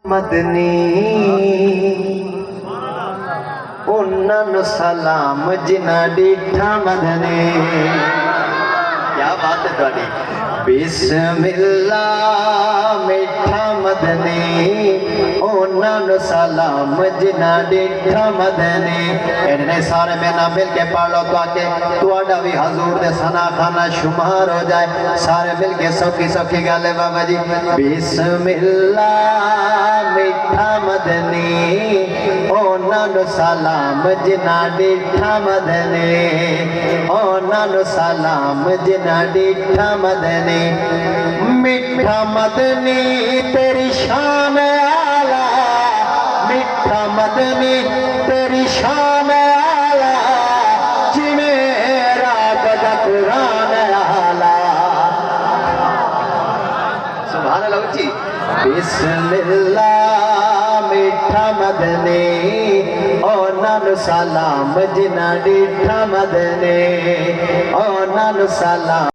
मदनी उन्नन सलाम जिना डिठा मदनी। क्या बात है थोड़ी। बिस्मिल्लाह मिठा मदनी उन्नन सलाम जिना डिठा मदनी। इन्हें सारे में ना मिल के पढ़ लो ताकि तुहाडा भी हजूर दे सना खाना शुमार हो जाए। सारे मिल के सौखी सौखी गल है बाबा जी। बिस्मिल्लाह मिठा मदनी ओनानु सलाम जिना डिठा मदनी। ओनानु सलाम जिना डिठा मदनी। मिठा मदनी तेरी शान आला। मिठा मदनी तेरी शान आला। जिमें राग दा कुरान आला। सुभान अल्लाह जी। बिस्मिल्लाह मिठा मदनी ओनानु सलाम जिना डिठा मदनी। ओनानु सलाम।